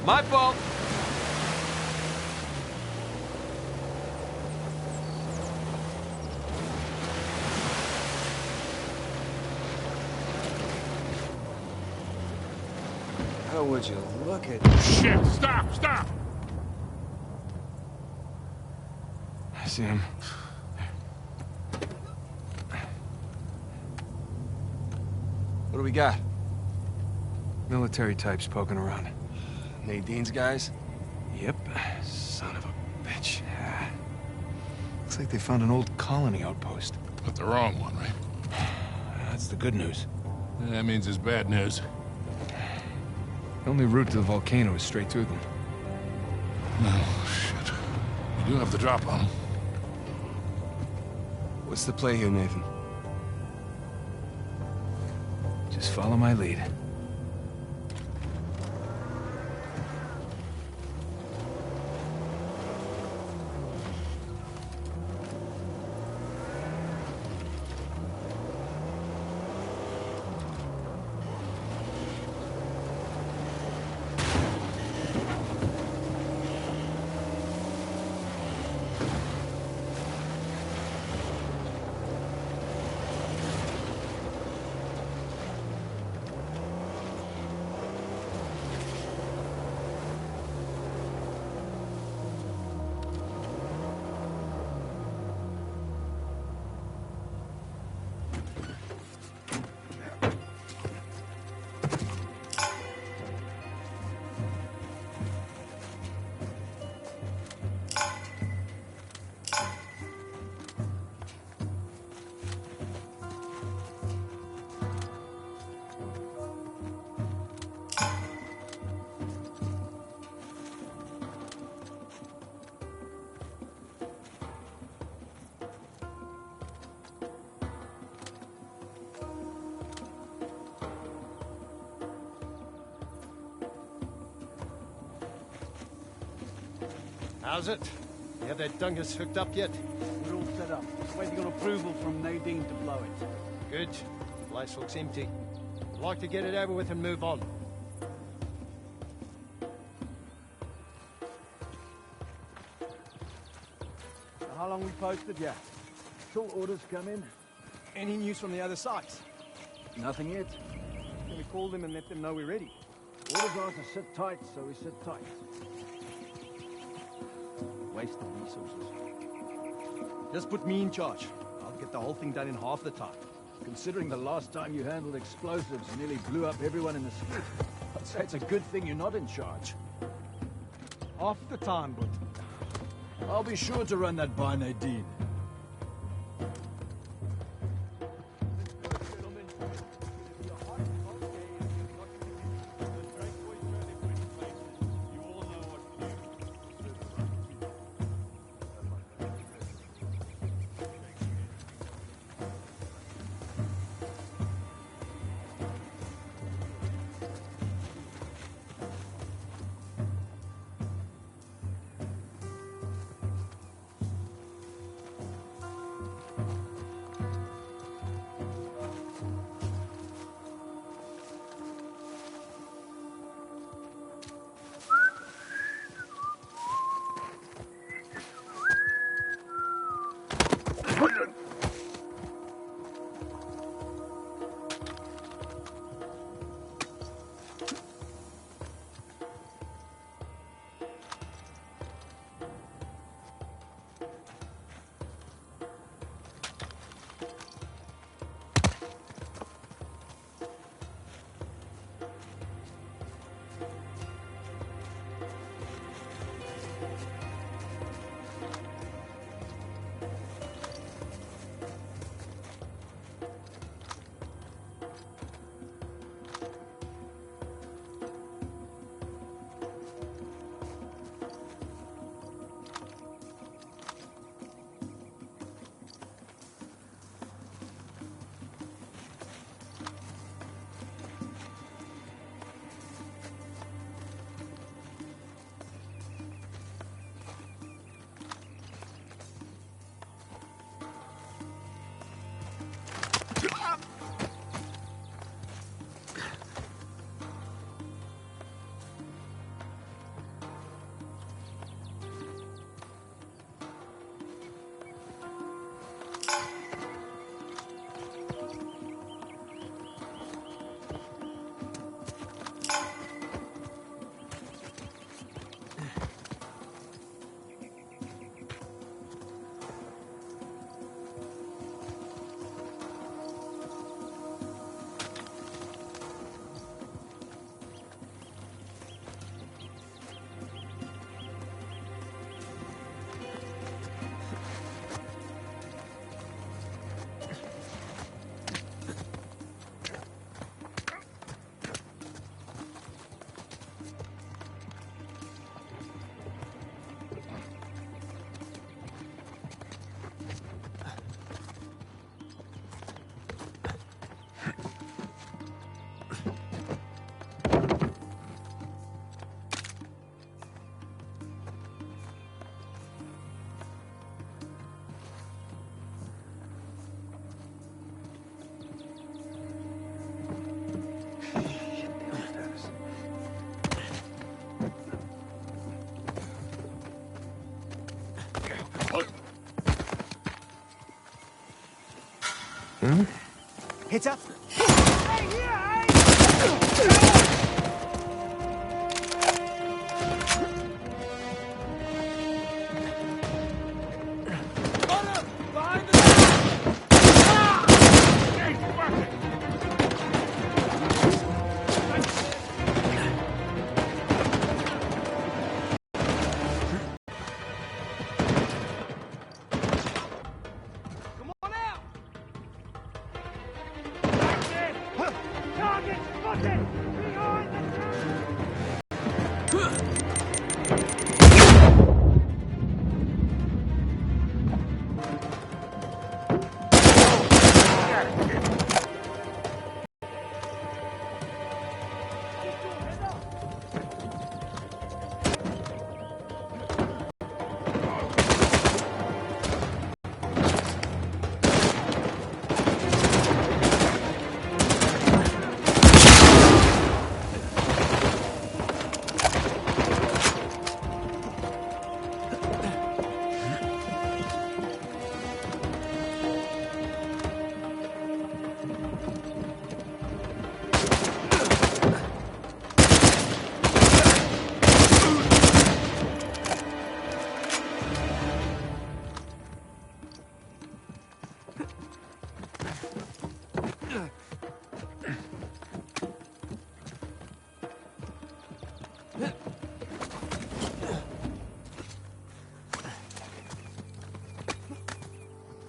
S10: My fault.
S2: How would you look at...
S8: Shit! Stop! Stop!
S4: I see him.
S2: What do we got?
S4: Military types poking around.
S2: Nadine's guys?
S4: Yep. Son of a bitch. Yeah. Looks like they found an old colony outpost.
S8: But the wrong one, right?
S4: That's the good news.
S8: That means it's bad news.
S4: The only route to the volcano is straight through them.
S8: No, shit. We do have to drop on them.
S2: What's the play here, Nathan?
S4: Just follow my lead.
S11: How's it? You have that dungus hooked up yet?
S12: We're all set up. Just waiting on approval from Nadine to blow it.
S11: Good. The place looks empty. I'd like to get it over with and move on.
S12: So how long we posted? Yeah. Till orders come in.
S11: Any news from the other sites?
S12: Nothing yet.
S11: Can we call them and let them know we're ready?
S12: Orders are to sit tight, so we sit tight. Waste of resources.
S11: Just put me in charge. I'll get the whole thing done in half the time.
S12: Considering the last time you handled explosives nearly blew up everyone in the street, I'd say it's a good thing you're not in charge.
S11: Half the time, but...
S12: I'll be sure to run that by Nadine.
S11: Heads up.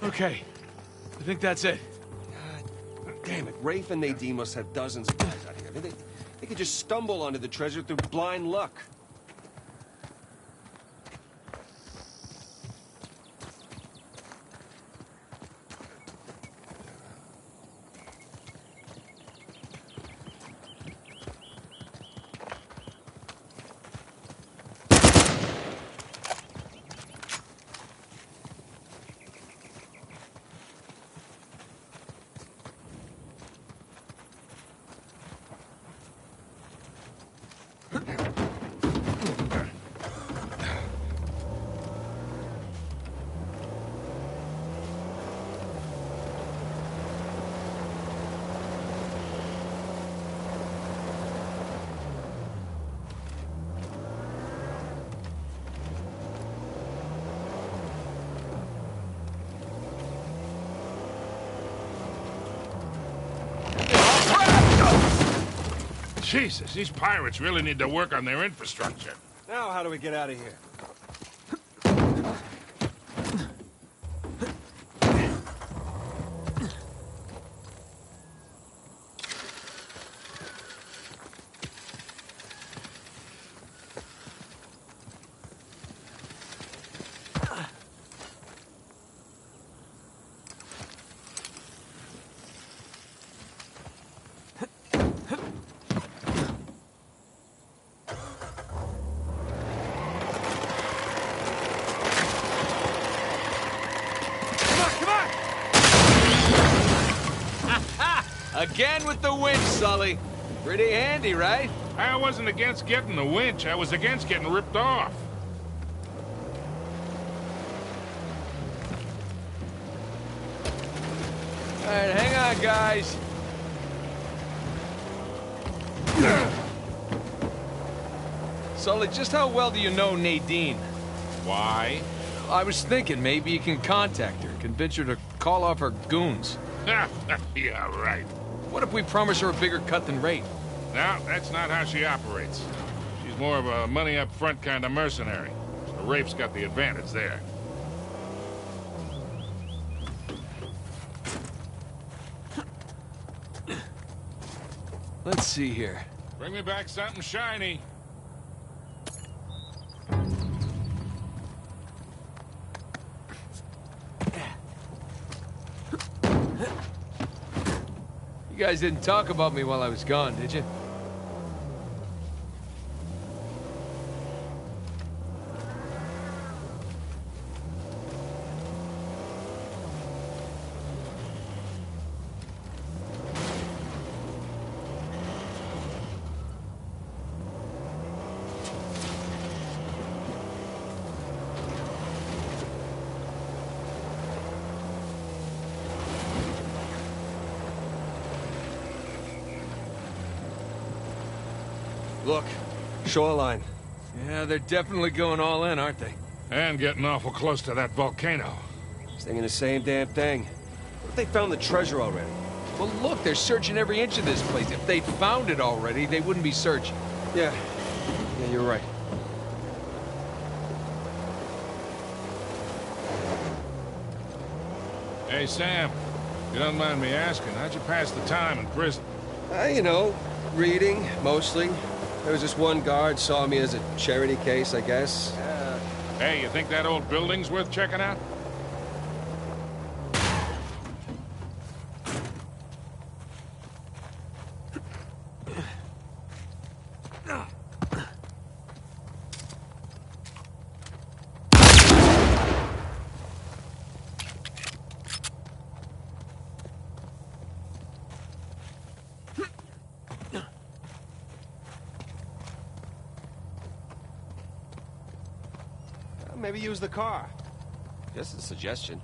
S1: Okay. I think that's it.
S2: God damn it. Rafe and Nadine must have dozens of guys out here. They could just stumble onto the treasure through blind luck.
S8: Jesus, these pirates really need to work on their infrastructure.
S2: Now how do we get out of here?
S10: Again with the winch, Sully. Pretty handy, right?
S8: I wasn't against getting the winch. I was against getting ripped off.
S10: All right, hang on, guys. Sully, just how well do you know Nadine?
S8: Why?
S10: I was thinking maybe you can contact her, convince her to call off her goons.
S8: Yeah, right.
S10: What if we promise her a bigger cut than Rafe?
S8: No, that's not how she operates. She's more of a money up front kind of mercenary. So Rafe's got the advantage there.
S10: Let's see here.
S8: Bring me back something shiny.
S10: You guys didn't talk about me while I was gone, did you?
S2: Look, shoreline.
S10: Yeah, they're definitely going all in, aren't they?
S8: And getting awful close to that volcano.
S2: Thinking the same damn thing. What if they found the treasure already?
S10: Well, look, they're searching every inch of this place. If they'd found it already, they wouldn't be searching.
S2: Yeah, you're right.
S8: Hey, Sam. If you don't mind me asking, how'd you pass the time in prison?
S2: You know, reading, mostly. There was this one guard saw me as a charity case, I guess.
S8: Hey, you think that old building's worth checking out?
S2: Maybe use the car. Just a suggestion.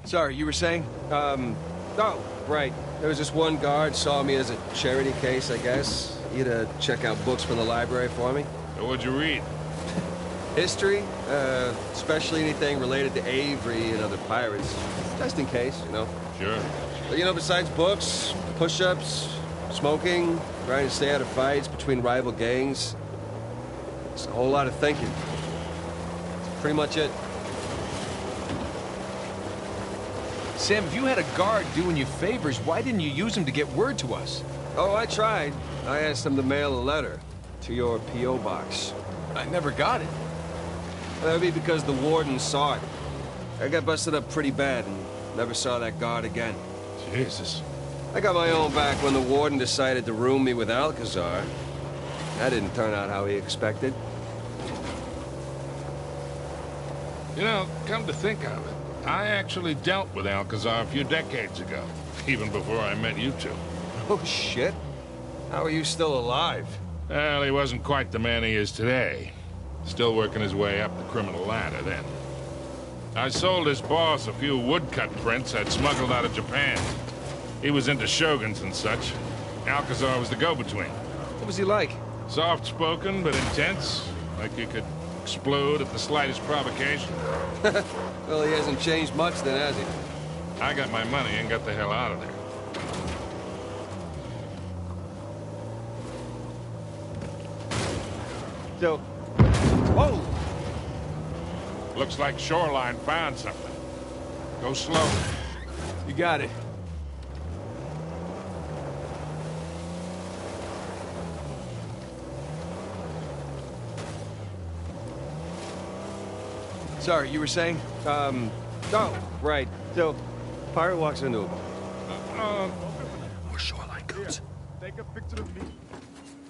S10: Sorry, you were saying?
S2: Oh, right. There was this one guard saw me as a charity case, I guess. He had to check out books from the library for me.
S8: So what'd you read?
S2: History, especially anything related to Avery and other pirates. Just in case, you know.
S8: Sure.
S2: But, you know, besides books, push-ups, smoking, trying to stay out of fights between rival gangs, it's a whole lot of thinking. That's pretty much it.
S10: Sam, if you had a guard doing you favors, why didn't you use him to get word to us?
S2: Oh, I tried. I asked him to mail a letter to your P.O. box.
S10: I never got it.
S2: That'd be because the warden saw it. I got busted up pretty bad and never saw that guard again.
S8: Jesus.
S2: I got my own back when the warden decided to room me with Alcazar. That didn't turn out how he expected.
S8: You know, come to think of it, I actually dealt with Alcazar a few decades ago, even before I met you two.
S2: Oh, shit. How are you still alive?
S8: Well, he wasn't quite the man he is today. Still working his way up the criminal ladder then. I sold his boss a few woodcut prints I'd smuggled out of Japan. He was into shoguns and such. Alcazar was the go-between.
S2: What was he like?
S8: Soft-spoken, but intense. Like you could explode at the slightest provocation.
S2: Well, he hasn't changed much then, has he?
S8: I got my money and got the hell out of there.
S2: So... Whoa!
S8: Looks like Shoreline found something. Go slow.
S10: You got it. Sorry, you were saying?
S2: Oh, right. So, pirate walks into a bar.
S4: More shoreline codes.
S12: Take a picture of me.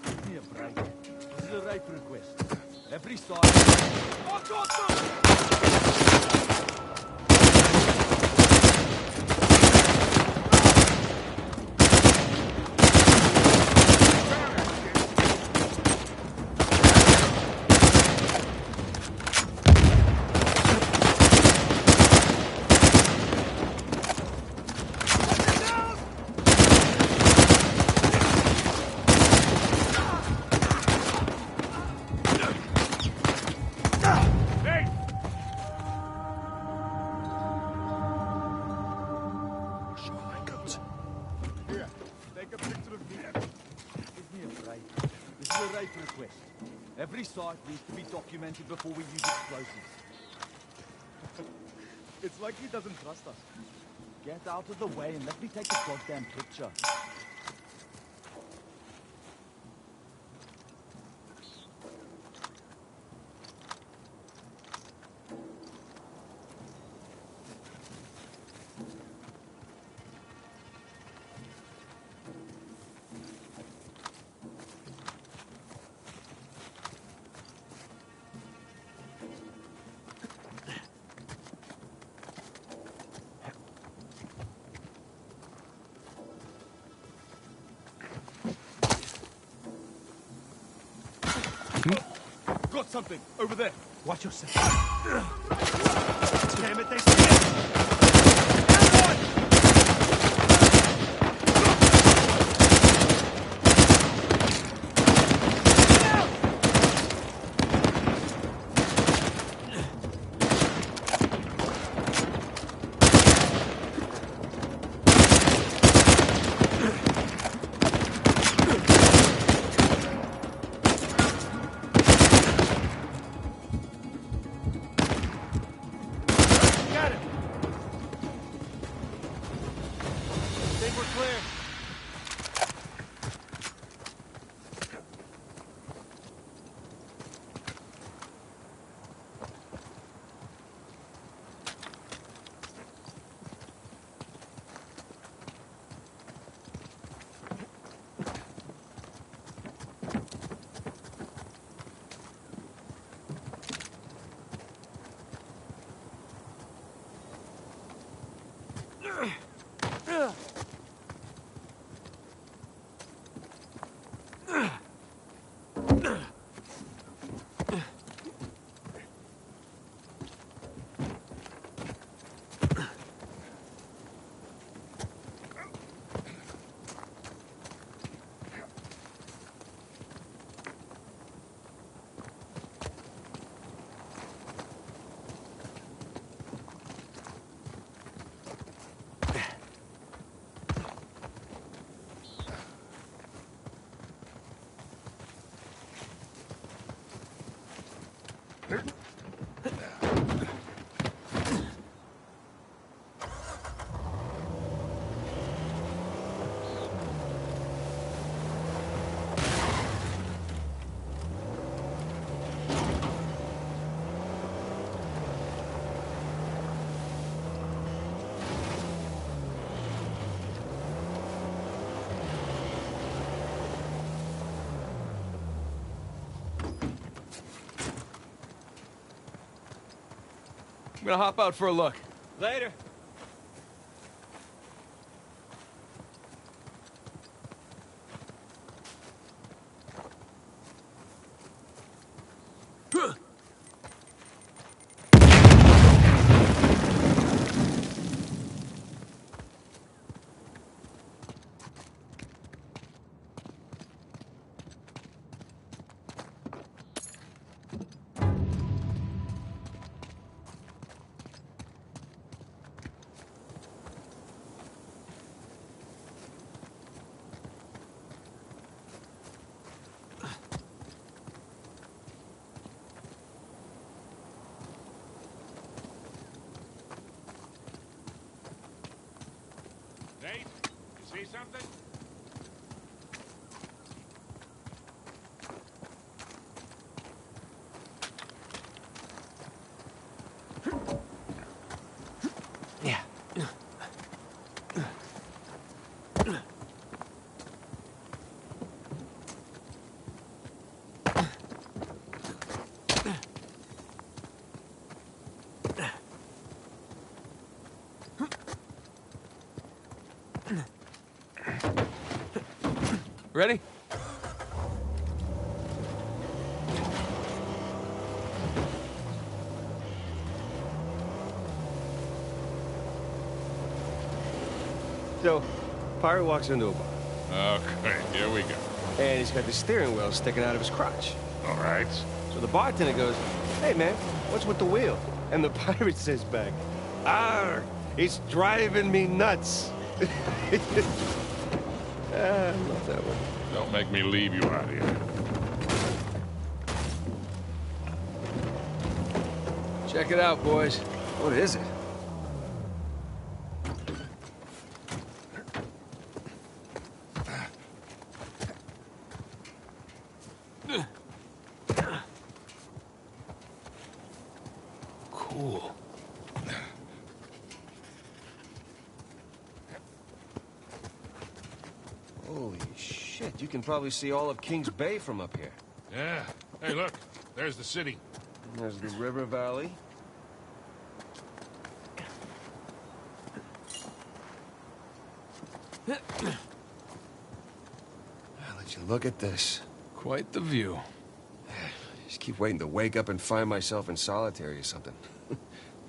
S12: Give me a break. This is a rape request. Every side. Oh, God, request. Every site needs to be documented before we use explosives. It's like he doesn't trust us. Get out of the way and let me take a goddamn picture. Got something over there.
S11: Watch yourself.
S12: Damn it, they see it!
S10: I'm gonna hop out for a look.
S11: Later.
S8: Nate, you see something?
S10: Yeah. Ready?
S2: So, pirate walks into a bar,
S8: Okay, here we go.
S2: and he's got the steering wheel sticking out of his crotch.
S8: All right.
S2: So the bartender goes, "Hey man, what's with the wheel?" And the pirate says back, "Arr, it's driving me nuts." I love that one.
S8: Don't make me leave you out here.
S10: Check it out, boys.
S2: What is it?
S10: Cool.
S2: Holy shit, you can probably see all of Kings Bay from up here.
S8: Yeah. Hey, look. There's the city.
S2: There's the river valley. I'll let you look at this.
S10: Quite the view.
S2: Just keep waiting to wake up and find myself in solitary or something.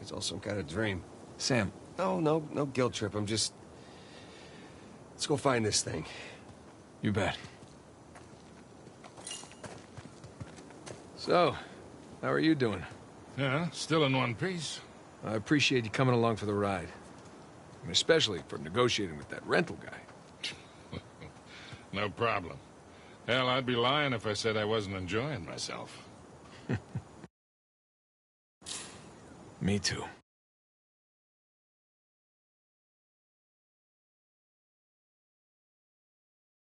S2: It's all some kind of dream.
S10: Sam.
S2: No guilt trip. I'm just... Let's go find this thing.
S10: You bet. So, how are you doing?
S8: Yeah, still in one piece.
S10: I appreciate you coming along for the ride. And especially for negotiating with that rental guy.
S8: No problem. Hell, I'd be lying if I said I wasn't enjoying myself.
S10: Me too.